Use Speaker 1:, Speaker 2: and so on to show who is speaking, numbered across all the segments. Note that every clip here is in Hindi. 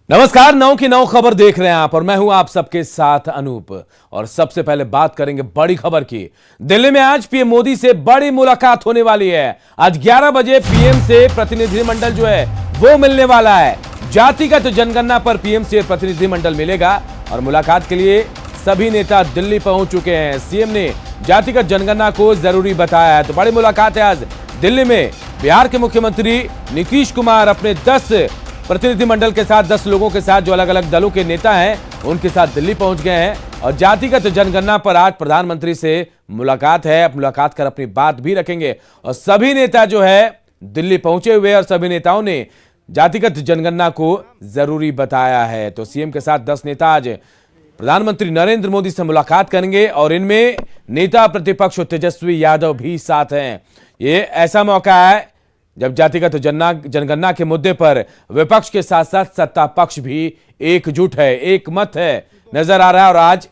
Speaker 1: नमस्कार, नौ की नौ खबर देख रहे हैं आप और मैं हूं आप सबके साथ अनूप। और सबसे पहले बात करेंगे बड़ी खबर की। दिल्ली में आज पीएम मोदी से बड़ी मुलाकात होने वाली है। आज 11 बजे पीएम से प्रतिनिधिमंडल जो है वो मिलने वाला है। जातिगत जनगणना पर पीएम से प्रतिनिधिमंडल मिलेगा और मुलाकात के लिए सभी नेता दिल्ली पहुंच चुके हैं। सीएम ने जातिगत जनगणना को जरूरी बताया है, तो बड़ी मुलाकात है आज दिल्ली में। बिहार के मुख्यमंत्री नीतीश कुमार अपने 10 प्रतिनिधिमंडल के साथ 10 लोगों के साथ जो अलग अलग दलों के नेता हैं उनके साथ दिल्ली पहुंच गए हैं और जातिगत जनगणना पर आज प्रधानमंत्री से मुलाकात है। मुलाकात कर अपनी बात भी रखेंगे और सभी नेता जो है दिल्ली पहुंचे हुए और सभी नेताओं ने जातिगत जनगणना को जरूरी बताया है। तो सीएम के साथ 10 नेता आज प्रधानमंत्री नरेंद्र मोदी से मुलाकात करेंगे और इनमें नेता प्रतिपक्ष तेजस्वी यादव भी साथ हैं। ये ऐसा मौका है जब जातिगत जनगणना के मुद्दे पर विपक्ष के साथ साथ सत्ता पक्ष भी एकजुट है, एक मत है नजर आ रहा है। और आज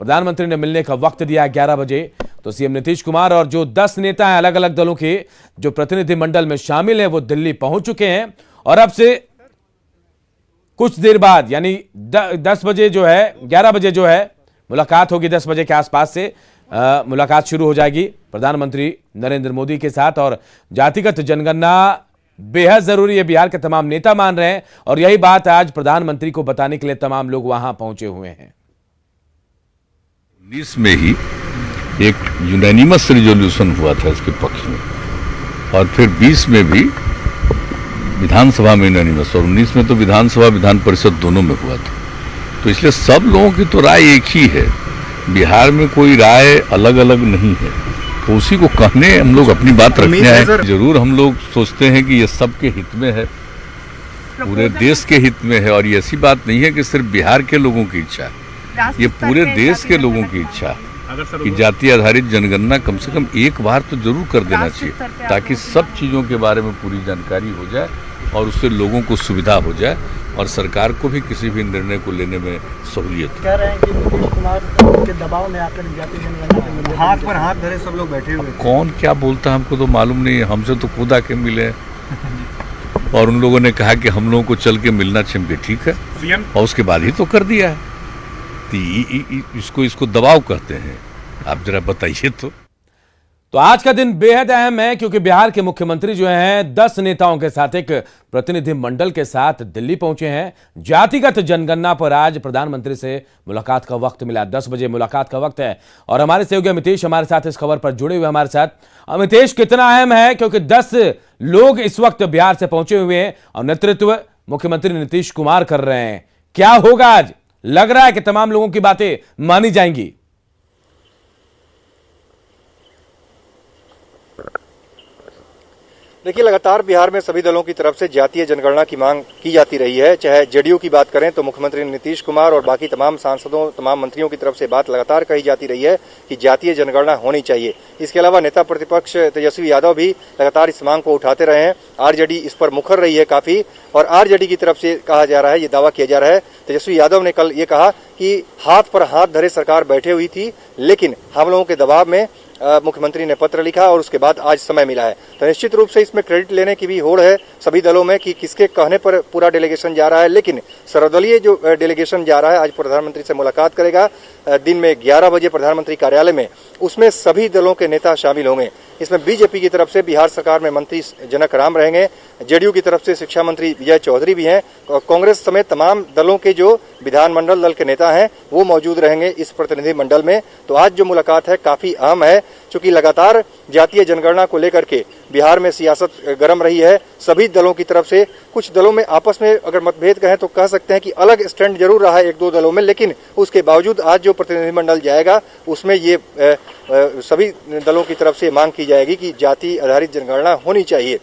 Speaker 1: प्रधानमंत्री ने मिलने का वक्त दिया है 11 बजे। तो सीएम नीतीश कुमार और जो 10 नेता हैं अलग अलग दलों के जो प्रतिनिधिमंडल में शामिल हैं वो दिल्ली पहुंच चुके हैं और अब से कुछ देर बाद यानी 10 बजे जो है 11 बजे जो है मुलाकात होगी। 10 बजे के आसपास से मुलाकात शुरू हो जाएगी प्रधानमंत्री नरेंद्र मोदी के साथ। और जातिगत जनगणना बेहद जरूरी है, बिहार के तमाम नेता मान रहे हैं और यही बात आज प्रधानमंत्री को बताने के लिए तमाम लोग वहां पहुंचे हुए हैं।
Speaker 2: 19 में ही एक यूनानिमस रिजोल्यूशन हुआ था इसके पक्ष में और फिर 20 में भी विधानसभा में यूनानिमस और 19 में तो विधानसभा विधान परिषद दोनों में हुआ था। तो इसलिए सब लोगों की तो राय एक ही है, बिहार में कोई राय अलग अलग नहीं है। तो उसी को कहने हम लोग अपनी बात रखने आए। जरूर हम लोग सोचते हैं कि ये सबके हित में है, पूरे देश के हित में है। और ये ऐसी बात नहीं है कि सिर्फ बिहार के लोगों की इच्छा है, ये पूरे देश के लोगों की इच्छा है कि जाति आधारित जनगणना कम से कम एक बार तो जरूर कर देना चाहिए ताकि सब चीज़ों के बारे में पूरी जानकारी हो जाए और उससे लोगों को सुविधा हो जाए और सरकार को भी किसी भी निर्णय को लेने में सहूलियत हो।
Speaker 3: कह रहे हैं कि नीतीश कुमार के दबाव में आकर जाति जनगणना के मुद्दे हाथ पर हाथ धरे सब लोग बैठे हुए।
Speaker 2: कौन क्या बोलता है हमको तो मालूम नहीं है, हमसे तो खुद आके मिले और उन लोगों ने कहा कि हम लोगों को चल के मिलना चाहिए। ठीक है, और उसके बाद ही तो कर दिया है। तो इसको दबाव कहते हैं, आप जरा बताइए।
Speaker 1: तो आज का दिन बेहद अहम है क्योंकि बिहार के मुख्यमंत्री जो हैं 10 नेताओं के साथ एक प्रतिनिधिमंडल के साथ दिल्ली पहुंचे हैं। जातिगत जनगणना पर आज प्रधानमंत्री से मुलाकात का वक्त मिला। 10 बजे मुलाकात का वक्त है और हमारे सहयोगी अमितेश हमारे साथ इस खबर पर जुड़े हुए हमारे साथ। अमितेश, कितना अहम है क्योंकि 10 लोग इस वक्त बिहार से पहुंचे हुए हैं और नेतृत्व मुख्यमंत्री नीतीश कुमार कर रहे हैं। क्या होगा आज? लग रहा है कि तमाम लोगों की बातें मानी जाएंगी।
Speaker 3: देखिए, लगातार बिहार में सभी दलों की तरफ से जातीय जनगणना की मांग की जाती रही है। चाहे जेडीयू की बात करें तो मुख्यमंत्री नीतीश कुमार और बाकी तमाम सांसदों तमाम मंत्रियों की तरफ से बात लगातार कही जाती रही है कि जातीय जनगणना होनी चाहिए। इसके अलावा नेता प्रतिपक्ष तेजस्वी यादव भी लगातार इस मांग को उठाते रहे हैं। आरजेडी इस पर मुखर रही है काफी और आरजेडी की तरफ से कहा जा रहा है, ये दावा किया जा रहा है। तेजस्वी यादव ने कल ये कहा कि हाथ पर हाथ धरे सरकार बैठे हुई थी, लेकिन हम लोगों के दबाव में मुख्यमंत्री ने पत्र लिखा और उसके बाद आज समय मिला है। तो निश्चित रूप से इसमें क्रेडिट लेने की भी होड़ है सभी दलों में कि किसके कहने पर पूरा डेलीगेशन जा रहा है। लेकिन सर्वदलीय जो डेलीगेशन जा रहा है आज प्रधानमंत्री से मुलाकात करेगा दिन में 11 बजे प्रधानमंत्री कार्यालय में, उसमें सभी दलों के नेता शामिल होंगे। इसमें बीजेपी की तरफ से बिहार सरकार में मंत्री जनक राम रहेंगे, जेडीयू की तरफ से शिक्षा मंत्री विजय चौधरी भी हैं, कांग्रेस समेत तमाम दलों के जो विधानमंडल दल के नेता हैं वो मौजूद रहेंगे इस प्रतिनिधिमंडल में। तो आज जो मुलाकात है काफी अहम है क्योंकि लगातार जातीय जनगणना को लेकर के बिहार में सियासत गर्म रही है सभी दलों की तरफ से। कुछ दलों में आपस में अगर मतभेद कहें तो कह सकते हैं कि अलग स्टैंड जरूर रहा है एक दो दलों में, लेकिन उसके बावजूद आज जो प्रतिनिधिमंडल जाएगा उसमें ये सभी दलों की तरफ से मांग की जाएगी कि जाति आधारित जनगणना होनी चाहिए।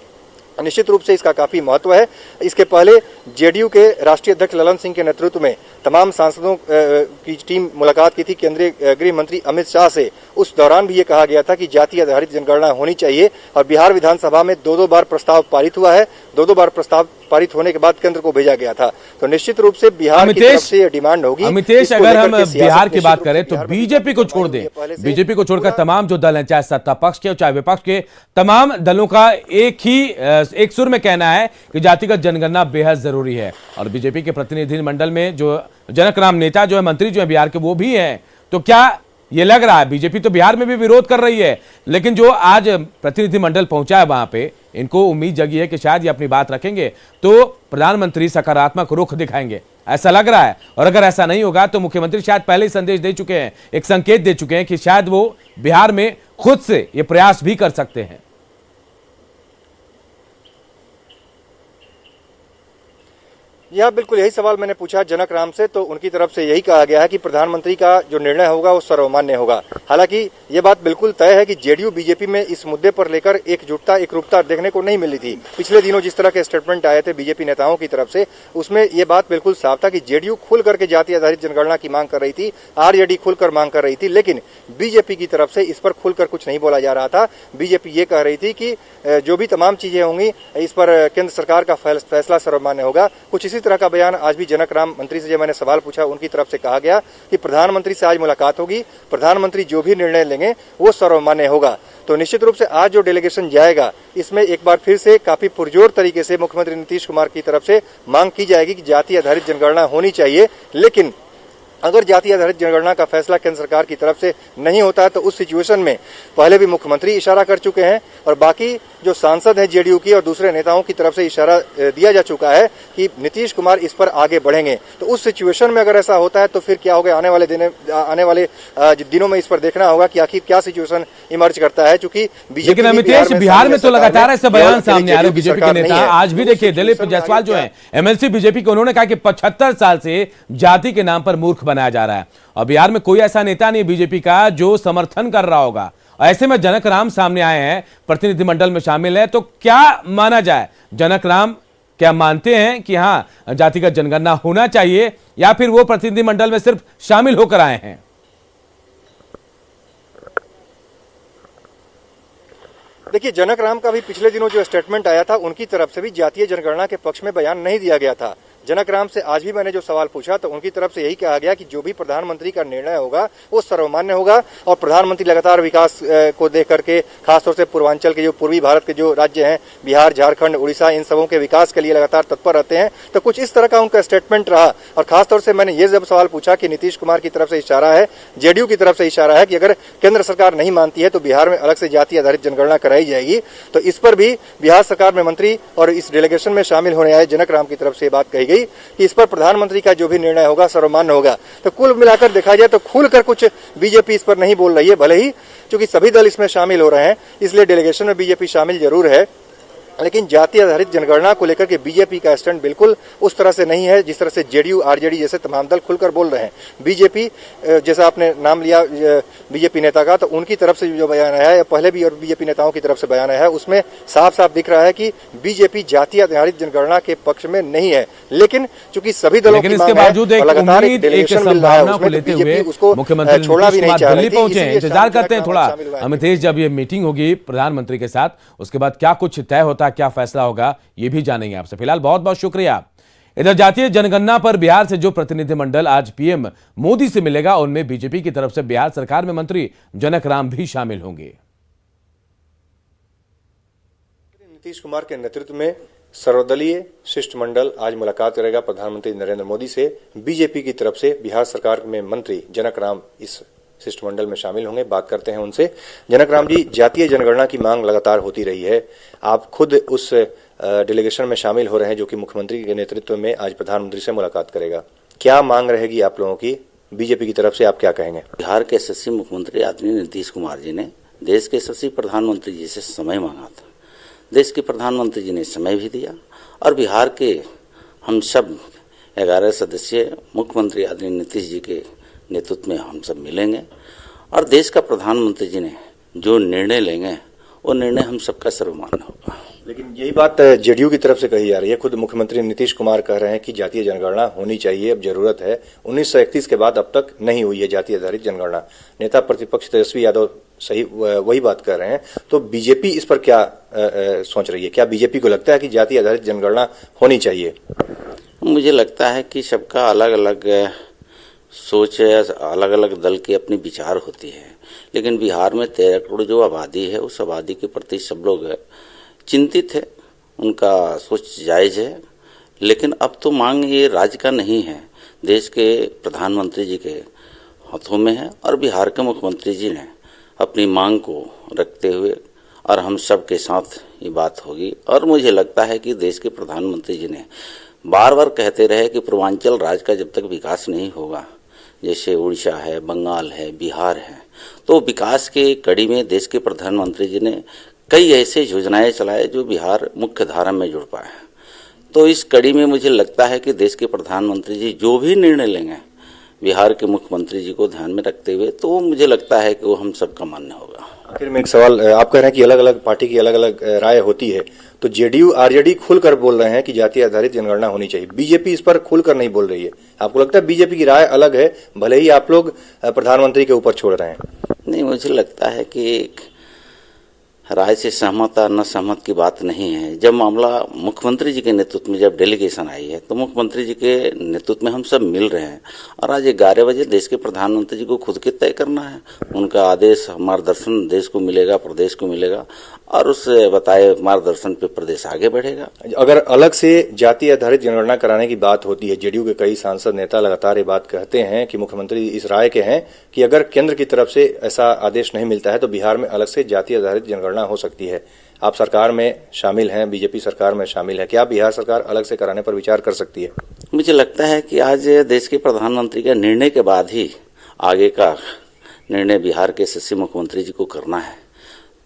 Speaker 3: निश्चित रूप से इसका काफी महत्व है। इसके पहले जेडीयू के राष्ट्रीय अध्यक्ष ललन सिंह के नेतृत्व में तमाम सांसदों की टीम मुलाकात की थी केंद्रीय गृह मंत्री अमित शाह से। उस दौरान भी ये कहा गया था कि जाति आधारित जनगणना होनी चाहिए और बिहार विधानसभा में दो बार प्रस्ताव पारित हुआ है। दो बार प्रस्ताव पारित होने के बाद केंद्र को भेजा गया था। तो निश्चित रूप से बिहार की तरफ से ये डिमांड होगी।
Speaker 1: अमितेश, अगर हम बिहार की बात करें तो बीजेपी को छोड़ दें, बीजेपी को छोड़कर तमाम जो दल हैं, चाहे सत्ता पक्ष के चाहे विपक्ष के, तमाम दलों का एक सुर में कहना है कि जातिगत जनगणना बेहद जरूरी है। और बीजेपी के प्रतिनिधिमंडल में जो जनक राम नेता जो है, मंत्री जो है बिहार के, वो भी हैं। तो क्या ये लग रहा है, बीजेपी तो बिहार में भी विरोध कर रही है, लेकिन जो आज प्रतिनिधिमंडल पहुंचा है वहां पे, इनको उम्मीद जगी है कि शायद ये अपनी बात रखेंगे तो प्रधानमंत्री सकारात्मक रुख दिखाएंगे, ऐसा लग रहा है। और अगर ऐसा नहीं होगा तो मुख्यमंत्री शायद पहले ही संदेश दे चुके हैं, एक संकेत दे चुके हैं कि शायद वो बिहार में खुद से ये प्रयास भी कर सकते हैं।
Speaker 3: यह बिल्कुल यही सवाल मैंने पूछा जनक राम से, तो उनकी तरफ से यही कहा गया है कि प्रधानमंत्री का जो निर्णय होगा वो सर्वमान्य होगा। हालांकि ये बात बिल्कुल तय है कि जेडीयू बीजेपी में इस मुद्दे पर लेकर एकजुटता एकरूपता देखने को नहीं मिली थी। पिछले दिनों जिस तरह के स्टेटमेंट आए थे बीजेपी नेताओं की तरफ से, उसमें ये बात बिल्कुल साफ था कि जेडीयू खुल करके जाति आधारित जनगणना की मांग कर रही थी, आरजेडी खुलकर मांग कर रही थी, लेकिन बीजेपी की तरफ से इस पर खुलकर कुछ नहीं बोला जा रहा था। बीजेपी ये कह रही थी कि जो भी तमाम चीजें होंगी इस पर केंद्र सरकार का फैसला सर्वमान्य होगा। कुछ इसी तरह का बयान आज भी जनक राम मंत्री से जब मैंने सवाल पूछा, उनकी तरफ से कहा गया कि प्रधानमंत्री से आज मुलाकात होगी, प्रधानमंत्री जो भी निर्णय लेंगे वो सर्वमान्य होगा। तो निश्चित रूप से आज जो डेलीगेशन जाएगा, इसमें एक बार फिर से काफी पुरजोर तरीके से मुख्यमंत्री नीतीश कुमार की तरफ से मांग की जाएगी कि जाति आधारित जनगणना होनी चाहिए। लेकिन अगर जाति आधारित जनगणना का फैसला केंद्र सरकार की तरफ से नहीं होता है तो उस सिचुएशन में पहले भी मुख्यमंत्री इशारा कर चुके हैं और बाकी जो सांसद हैं जेडीयू की और दूसरे नेताओं की तरफ से इशारा दिया जा चुका है कि नीतीश कुमार इस पर आगे बढ़ेंगे। तो उस सिचुएशन में अगर ऐसा होता है तो फिर क्या होगा, आने वाले दिनों में इस पर देखना होगा कि आखिर क्या सिचुएशन इमर्ज करता है। चूंकि
Speaker 1: लेकिन अमितेश, बिहार में तो लगातार ऐसे बयान सामने आ रहे हैं बीजेपी के नेता। आज भी देखिए दिलीप जायसवाल जो है एमएलसी बीजेपी के, उन्होंने कहा कि 75 साल से जाति के नाम पर मूर्ख बनाया जा रहा है और बिहार में कोई ऐसा नेता नहीं बीजेपी का जो समर्थन कर रहा होगा। ऐसे में जनक राम सामने आए हैं, प्रतिनिधिमंडल में शामिल है, तो क्या माना जाए, जनक राम क्या मानते हैं कि हां जातिगत जनगणना होना चाहिए या फिर वो प्रतिनिधिमंडल में सिर्फ शामिल होकर आए हैं?
Speaker 3: देखिए, जनक राम का भी पिछले दिनों जो स्टेटमेंट आया था, उनकी तरफ से भी जातीय जनगणना के पक्ष में बयान नहीं दिया गया था। जनक राम से आज भी मैंने जो सवाल पूछा तो उनकी तरफ से यही कहा गया कि जो भी प्रधानमंत्री का निर्णय होगा वो सर्वमान्य होगा और प्रधानमंत्री लगातार विकास को देख करके, खासतौर से पूर्वांचल के जो पूर्वी भारत के जो राज्य हैं, बिहार, झारखंड, उड़ीसा, इन सबों के विकास के लिए लगातार तत्पर रहते हैं। तो कुछ इस तरह का उनका स्टेटमेंट रहा। और खासतौर से मैंने ये जब सवाल पूछा कि नीतीश कुमार की तरफ से इशारा है, जेडीयू की तरफ से इशारा है कि अगर केंद्र सरकार नहीं मानती है तो बिहार में अलग से जाति आधारित जनगणना कराई जाएगी, तो इस पर भी बिहार सरकार में मंत्री और इस डेलीगेशन में शामिल होने आए जनक राम की तरफ से बात कही गई कि इस पर प्रधानमंत्री का जो भी निर्णय होगा सर्वमान्य होगा। तो कुल मिलाकर देखा जाए तो खुलकर कुछ बीजेपी इस पर नहीं बोल रही है, भले ही क्योंकि सभी दल इसमें शामिल हो रहे हैं, इसलिए डेलीगेशन में बीजेपी शामिल जरूर है, लेकिन जाति आधारित जनगणना को लेकर के बीजेपी का स्टैंड बिल्कुल उस तरह से नहीं है जिस तरह से जेडीयू, आरजेडी जैसे तमाम दल खुलकर बोल रहे हैं। बीजेपी, जैसा आपने नाम लिया बीजेपी नेता का, तो उनकी तरफ से जो बयान आया है, पहले भी और बीजेपी नेताओं की तरफ से बयान आया है, उसमें साफ साफ दिख रहा है कि बीजेपी जाति आधारित जनगणना के पक्ष में नहीं है। लेकिन चूंकि सभी दलों की मांग है, लगातार डेलीगेशन मिल रहा है, उसमें बीजेपी उसको छोड़ना भी नहीं चाह रही थी।
Speaker 1: इंतजार करते हैं थोड़ा अमितेश, जब ये मीटिंग होगी प्रधानमंत्री के साथ, उसके बाद क्या कुछ तय होता, क्या फैसला होगा, ये भी जानेंगे आपसे। फिलहाल बहुत बहुत शुक्रिया। इधर जातीय जनगणना पर बिहार से जो प्रतिनिधिमंडल आज पीएम मोदी से मिलेगा, उनमें बीजेपी की तरफ से बिहार सरकार में मंत्री जनक राम भी शामिल होंगे।
Speaker 3: नीतीश कुमार के नेतृत्व में सर्वदलीय शिष्टमंडल आज मुलाकात करेगा प्रधानमंत्री नरेंद्र मोदी से। बीजेपी की तरफ से बिहार सरकार में मंत्री जनक राम इस शिष्टमंडल में शामिल होंगे। बात करते हैं उनसे। जनक राम जी, जातीय जनगणना की मांग लगातार होती रही है, आप खुद उस डेलीगेशन में शामिल हो रहे हैं जो कि मुख्यमंत्री के नेतृत्व में आज प्रधानमंत्री से मुलाकात करेगा। क्या मांग रहेगी आप लोगों की बीजेपी की तरफ से, आप क्या कहेंगे?
Speaker 4: बिहार के यशस्वी मुख्यमंत्री आदरणीय नीतीश कुमार जी ने देश के यशस्वी प्रधानमंत्री जी से समय मांगा था। देश के प्रधानमंत्री जी ने समय भी दिया और बिहार के हम सब 11 सदस्यीय मुख्यमंत्री आदरणीय नीतीश जी के नेतृत्व में हम सब मिलेंगे और देश का प्रधानमंत्री जी ने जो निर्णय लेंगे वो निर्णय हम सबका सर्वमान्य होगा।
Speaker 3: लेकिन यही बात जेडीयू की तरफ से कही जा रही है। खुद मुख्यमंत्री नीतीश कुमार कह रहे हैं कि जातीय जनगणना होनी चाहिए, अब जरूरत है। 1931 के बाद अब तक नहीं हुई है जाति आधारित जनगणना। नेता प्रतिपक्ष तेजस्वी यादव सही वही बात कर रहे हैं। तो बीजेपी इस पर क्या सोच रही है? क्या बीजेपी को लगता है कि जाति आधारित जनगणना होनी चाहिए?
Speaker 4: मुझे लगता है कि सबका अलग अलग सोच है, अलग अलग दल की अपनी विचार होती है, लेकिन बिहार में 13 करोड़ जो आबादी है उस आबादी के प्रति सब लोग चिंतित है, उनका सोच जायज है। लेकिन अब तो मांग ये राज्य का नहीं है, देश के प्रधानमंत्री जी के हाथों में है और बिहार के मुख्यमंत्री जी ने अपनी मांग को रखते हुए और हम सब के साथ ये बात होगी। और मुझे लगता है कि देश के प्रधानमंत्री जी ने बार बार कहते रहे कि पूर्वांचल राज्य का जब तक विकास नहीं होगा, जैसे उड़ीसा है, बंगाल है, बिहार है, तो विकास के कड़ी में देश के प्रधानमंत्री जी ने कई ऐसे योजनाएं चलाए जो बिहार मुख्य धारा में जुड़ पाए। तो इस कड़ी में मुझे लगता है कि देश के प्रधानमंत्री जी जो भी निर्णय लेंगे बिहार के मुख्यमंत्री जी को ध्यान में रखते हुए, तो मुझे लगता है कि वो हम सबका मान्य होगा।
Speaker 3: आखिर में एक सवाल, आप कह रहे हैं कि अलग अलग पार्टी की अलग अलग राय होती है, तो जेडीयू आरजेडी खुलकर बोल रहे हैं कि जाति आधारित जनगणना होनी चाहिए, बीजेपी इस पर खुलकर नहीं बोल रही है। आपको लगता है बीजेपी की राय अलग है, भले ही आप लोग प्रधानमंत्री के ऊपर छोड़ रहे हैं?
Speaker 4: नहीं, मुझे लगता है कि राय से सहमत या न सहमत की बात नहीं है। जब मामला मुख्यमंत्री जी के नेतृत्व में जब डेलीगेशन आई है तो मुख्यमंत्री जी के नेतृत्व में हम सब मिल रहे हैं और आज 11 बजे देश के प्रधानमंत्री जी को खुद के तय करना है। उनका आदेश, मार्गदर्शन देश को मिलेगा, प्रदेश को मिलेगा और उस बताए मार्गदर्शन पे प्रदेश आगे बढ़ेगा।
Speaker 3: अगर अलग से जाति आधारित जनगणना कराने की बात होती है, जेडीयू के कई सांसद नेता लगातार ये बात कहते हैं कि मुख्यमंत्री इस राय के हैं कि अगर केंद्र की तरफ से ऐसा आदेश नहीं मिलता है तो बिहार में अलग से जाति आधारित जनगणना हो सकती है। आप सरकार में शामिल हैं, बीजेपी सरकार में शामिल है, क्या बिहार सरकार अलग से कराने पर विचार कर सकती है?
Speaker 4: मुझे लगता है कि आज देश के प्रधानमंत्री के निर्णय के बाद ही आगे का निर्णय बिहार के यशस्वी मुख्यमंत्री जी को करना है।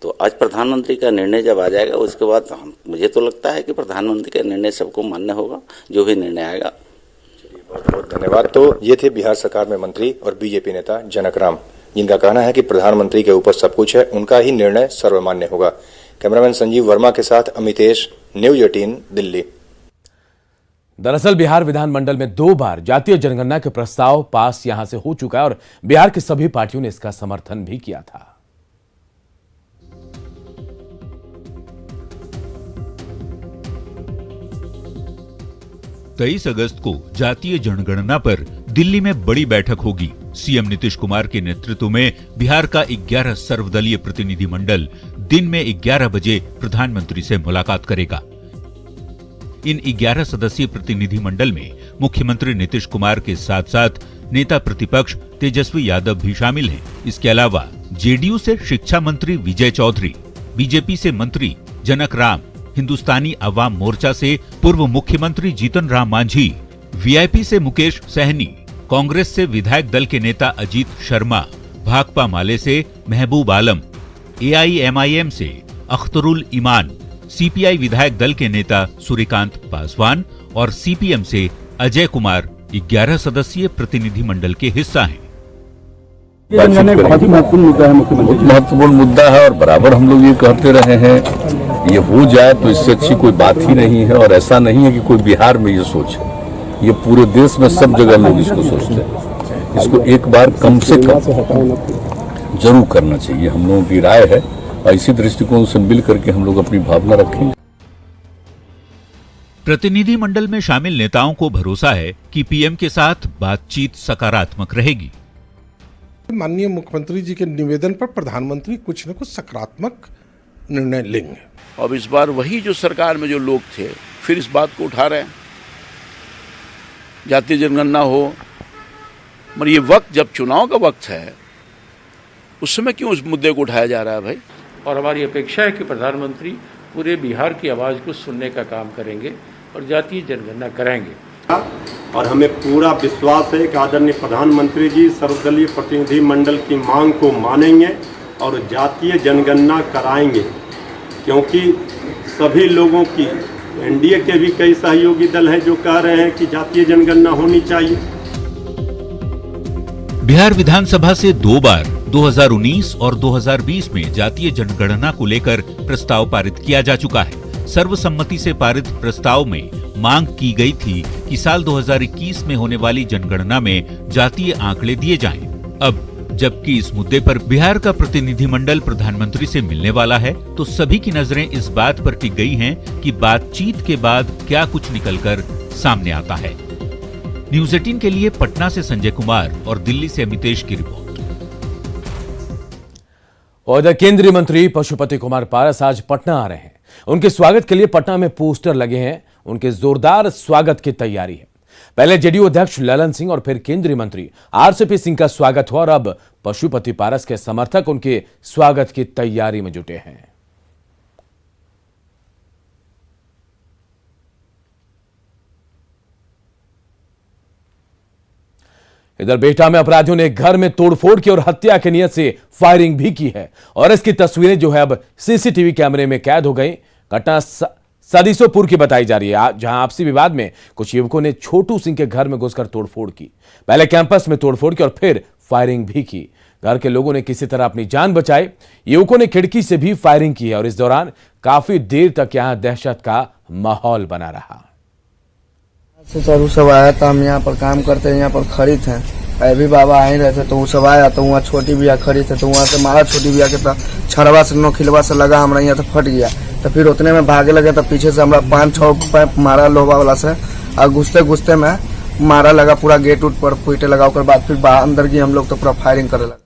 Speaker 4: तो आज प्रधानमंत्री का निर्णय जब आ जाएगा उसके बाद मुझे तो लगता है कि प्रधानमंत्री का निर्णय सबको मान्य होगा, जो भी निर्णय आएगा।
Speaker 3: बहुत बहुत धन्यवाद। तो ये थे बिहार सरकार में मंत्री और बीजेपी नेता जनक राम, जिनका कहना है कि प्रधानमंत्री के ऊपर सब कुछ है, उनका ही निर्णय सर्वमान्य होगा। कैमरामैन संजीव वर्मा के साथ अमितेश, न्यूज 18 दिल्ली।
Speaker 1: दरअसल बिहार विधानमंडल में 2 बार जातीय जनगणना के प्रस्ताव पास यहां से हो चुका है और बिहार की सभी पार्टियों ने इसका समर्थन भी किया था।
Speaker 5: 23 अगस्त को जातीय जनगणना पर दिल्ली में बड़ी बैठक होगी। सीएम नीतीश कुमार के नेतृत्व में बिहार का 11 सर्वदलीय प्रतिनिधिमंडल दिन में 11 बजे प्रधानमंत्री से मुलाकात करेगा। इन 11 सदस्यीय प्रतिनिधिमंडल में मुख्यमंत्री नीतीश कुमार के साथ साथ नेता प्रतिपक्ष तेजस्वी यादव भी शामिल हैं। इसके अलावा जेडीयू से शिक्षा मंत्री विजय चौधरी, बीजेपी से मंत्री जनक राम, हिंदुस्तानी अवाम मोर्चा से पूर्व मुख्यमंत्री जीतन राम मांझी, वीआईपी से मुकेश सहनी, कांग्रेस से विधायक दल के नेता अजीत शर्मा, भाकपा माले से महबूब आलम, एआईएमआईएम से अख्तरुल ईमान, सीपीआई विधायक दल के नेता सूर्यकांत पासवान और सीपीएम से अजय कुमार 11 सदस्यीय प्रतिनिधिमंडल के हिस्सा हैं।
Speaker 6: बहुत ही महत्वपूर्ण मुद्दा है मुख्यमंत्री,
Speaker 2: महत्वपूर्ण मुद्दा है और बराबर हम लोग ये कहते रहे हैं, ये हो जाए तो इससे अच्छी कोई बात ही नहीं है। और ऐसा नहीं है कि कोई बिहार में ये सोच है, ये पूरे देश में सब जगह लोग इसको सोचते हैं। इसको एक बार कम से कम जरूर करना चाहिए, हम लोगों की राय है और इसी दृष्टिकोण से मिल करके हम लोग अपनी भावना रखेंगे।
Speaker 5: प्रतिनिधिमंडल में शामिल नेताओं को भरोसा है कि पीएम के साथ बातचीत सकारात्मक रहेगी।
Speaker 6: माननीय मुख्यमंत्री जी के निवेदन पर प्रधानमंत्री कुछ न कुछ सकारात्मक निर्णय लेंगे।
Speaker 7: अब इस बार वही जो सरकार में जो लोग थे फिर इस बात को उठा रहे हैं, जातीय जनगणना हो, मगर ये वक्त जब चुनाव का वक्त है उस समय क्यों उस मुद्दे को उठाया जा रहा है भाई?
Speaker 8: और हमारी अपेक्षा है कि प्रधानमंत्री पूरे बिहार की आवाज़ को सुनने का काम करेंगे और जातीय जनगणना कराएंगे।
Speaker 9: और हमें पूरा विश्वास है कि आदरणीय प्रधानमंत्री जी सर्वदलीय प्रतिनिधि मंडल की मांग को मानेंगे और जातीय जनगणना कराएंगे, क्योंकि सभी लोगों की, एनडीए के भी कई सहयोगी दल हैं जो कह रहे हैं कि जातीय जनगणना होनी चाहिए।
Speaker 5: बिहार विधानसभा से 2 बार 2019 और 2020 में जातीय जनगणना को लेकर प्रस्ताव पारित किया जा चुका है। सर्वसम्मति से पारित प्रस्ताव में मांग की गई थी कि साल 2021 में होने वाली जनगणना में जातीय आंकड़े दिए जाएं। अब जबकि इस मुद्दे पर बिहार का प्रतिनिधिमंडल प्रधानमंत्री से मिलने वाला है, तो सभी की नजरें इस बात पर टिक गई हैं कि बातचीत के बाद क्या कुछ निकलकर सामने आता है। न्यूज़ 18 के लिए पटना से संजय कुमार और दिल्ली से अमितेश की रिपोर्ट।
Speaker 1: और इधर केंद्रीय मंत्री पशुपति कुमार पारस आज पटना आ रहे हैं। उनके स्वागत के लिए पटना में पोस्टर लगे हैं। उनके जोरदार स्वागत की तैयारी है। पहले जेडीयू अध्यक्ष ललन सिंह और फिर केंद्रीय मंत्री आरसीपी सिंह का स्वागत हुआ और अब पशुपति पारस के समर्थक उनके स्वागत की तैयारी में जुटे हैं। इधर बेहटा में अपराधियों ने घर में तोड़फोड़ की और हत्या की नियत से फायरिंग भी की है और इसकी तस्वीरें जो है अब सीसीटीवी कैमरे में कैद हो गई। घटना सदीसोपुर की बताई जा रही है, जहां आपसी विवाद में कुछ युवकों ने छोटू सिंह के घर में घुसकर तोड़फोड़ की। पहले कैंपस में तोड़फोड़ की और फिर फायरिंग भी की। घर के लोगों ने किसी तरह अपनी जान बचाई। युवकों ने खिड़की से भी फायरिंग की है और इस दौरान काफी देर तक यहां दहशत का माहौल बना रहा।
Speaker 10: सर वो सब आया था, हम यहाँ पर काम करते हैं, यहाँ पर खड़ी थे, अभी बाबा आ ही रहे थे तो वो सब आया तो वहाँ छोटी बिया खड़ी थे तो वहाँ से मारा छोटी बिया के तो छड़वा से नोखिलवा से लगा हमारा यहाँ तो फट गया। तो फिर उतने में भागे लगे तो पीछे से हमारा 5-6 पैप मारा लोहा वाला से और घुसते घुसते में मारा लगा पूरा गेट उट पर फूटे लगा कर बाद फिर बाहर अंदर गए हम लोग तो पूरा फायरिंग करे लगा।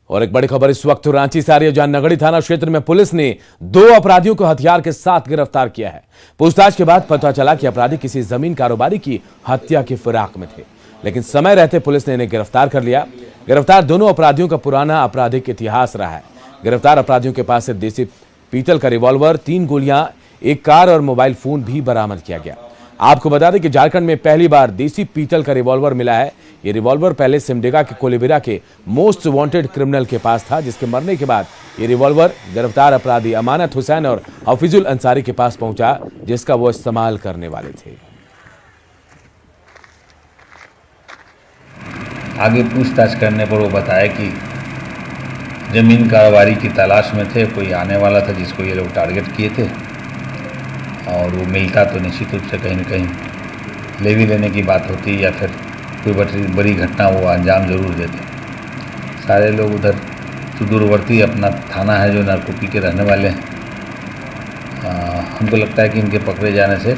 Speaker 1: और एक बड़ी खबर इस वक्त रांची से आ रही है, जहां नगड़ी थाना क्षेत्र में पुलिस ने 2 अपराधियों को हथियार के साथ गिरफ्तार किया है। पूछताछ के बाद पता चला कि अपराधी किसी जमीन कारोबारी की हत्या की फिराक में थे, लेकिन समय रहते पुलिस ने इन्हें गिरफ्तार कर लिया। गिरफ्तार दोनों अपराधियों का पुराना आपराधिक इतिहास रहा है। गिरफ्तार अपराधियों के पास से देसी पीतल का रिवॉल्वर, 3 गोलियां, एक कार और मोबाइल फोन भी बरामद किया गया। आपको बता दें कि झारखंड में पहली बार देसी पीतल का रिवॉल्वर मिला है। ये रिवॉल्वर पहले सिमडेगा के कोलेबिरा के मोस्ट वांटेड क्रिमिनल के पास था, जिसके मरने के बाद ये रिवॉल्वर गिरफ्तार अपराधी अमानत हुसैन और हफीजुल अंसारी के पास पहुंचा, जिसका वो इस्तेमाल करने वाले थे।
Speaker 11: आगे पूछताछ करने पर वो बताया कि जमीन कारोबारी की तलाश में थे, कोई आने वाला था जिसको ये लोग टारगेट किए थे और वो मिलता तो निश्चित रूप से कहीं न कहीं लेवी लेने की बात होती या फिर कोई बड़ी घटना वो अंजाम जरूर देते। सारे लोग उधर सुदूरवर्ती अपना थाना है जो नारकोटिक के रहने वाले हैं। हमको लगता है कि इनके पकड़े जाने से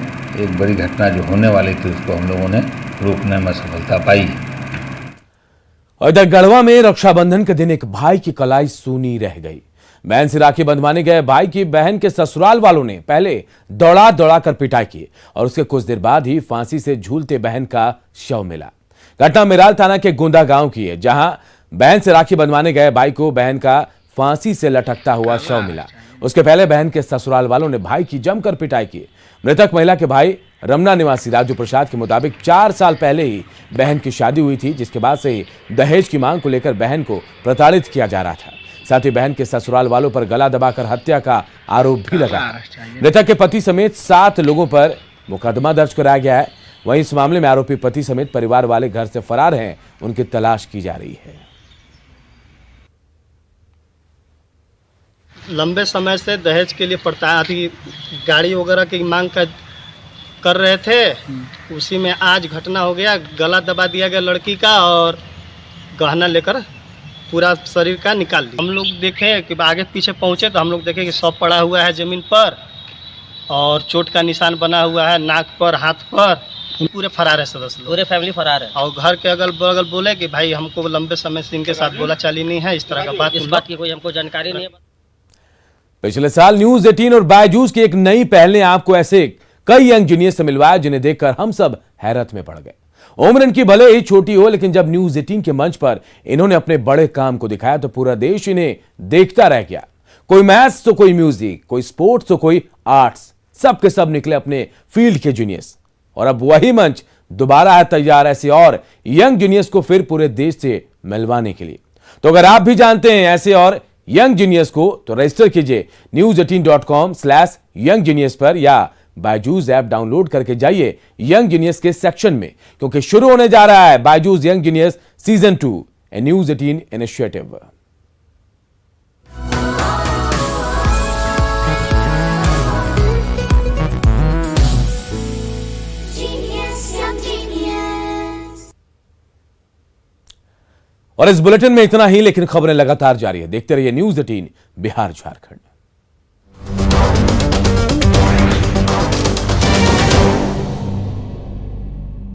Speaker 11: एक बड़ी घटना जो होने वाली थी उसको हम लोगों ने रोकने में सफलता पाई।
Speaker 1: और इधर गढ़वा में रक्षाबंधन के दिन एक भाई की कलाई सूनी रह गई। बहन से राखी बंधवाने गए भाई की बहन के ससुराल वालों ने पहले दौड़ा दौड़ा कर पिटाई की और उसके कुछ देर बाद ही फांसी से झूलते बहन का शव मिला। घटना मिराल थाना के गोंदा गांव की है, जहां बहन से राखी बंधवाने गए भाई को बहन का फांसी से लटकता हुआ शव मिला। उसके पहले बहन के ससुराल वालों ने भाई की जमकर पिटाई की। मृतक महिला के भाई रमना निवासी राजू प्रसाद के मुताबिक 4 साल पहले ही बहन की शादी हुई थी, जिसके बाद से ही दहेज की मांग को लेकर बहन को प्रताड़ित किया जा रहा था। साथ ही बहन के ससुराल वालों पर गला दबाकर हत्या का आरोप भी लगा। मृतक के पति समेत 7 लोगों पर मुकदमा दर्ज कराया गया है। वहीं इस मामले में आरोपी पति समेत परिवार वाले घर से फरार हैं, उनकी तलाश की जा रही है।
Speaker 12: लंबे समय से दहेज के लिए गाड़ी वगैरह की मांग कर रहे थे, उसी में आज घटना हो गया। गला दबा दिया गया लड़की का और गहना लेकर पूरा शरीर का निकाल दिया। हम लोग देखे कि आगे पीछे पहुंचे तो हम लोग देखे कि शव पड़ा हुआ है जमीन पर और चोट का निशान बना हुआ है नाक पर, हाथ पर। पूरे फरार है सदस्य, पूरे फैमिली फरार है। और घर के अगल बगल बोले कि भाई हमको लंबे समय से इनके साथ बोला चाली नहीं है, इस तरह का बात, इस बात की कोई हमको जानकारी नहीं है।
Speaker 1: पिछले साल न्यूज़ 18 और बायजूस की एक नई पहल ने आपको ऐसे कई यंग जूनियर्स से मिलवाया जिन्हें देखकर हम सब हैरत में पड़ गए। उम्र इनकी भले ही छोटी हो, लेकिन जब न्यूज़ 18 के मंच पर इन्होंने अपने बड़े काम को दिखाया तो पूरा देश इन्हें देखता रह गया। कोई मैथ्स तो कोई म्यूजिक, कोई स्पोर्ट्स तो कोई आर्ट्स, सब के सब निकले अपने फील्ड के जूनियर्स। और अब वही मंच दोबारा है तैयार ऐसे और यंग जूनियर्स को फिर पूरे देश से मिलवाने के लिए। तो अगर आप भी जानते हैं ऐसे और यंग जूनियर्स को, तो रजिस्टर कीजिए news18.com/young juniors पर या बायजूस ऐप डाउनलोड करके जाइए यंग जूनियर्स के सेक्शन में, क्योंकि शुरू होने जा रहा है बायजूस यंग जूनियर्स सीजन 2, ए न्यूज़ 18 इनिशिएटिव। और इस बुलेटिन में इतना ही, लेकिन खबरें लगातार जारी है। देखते रहिए न्यूज़ 18 बिहार झारखंड।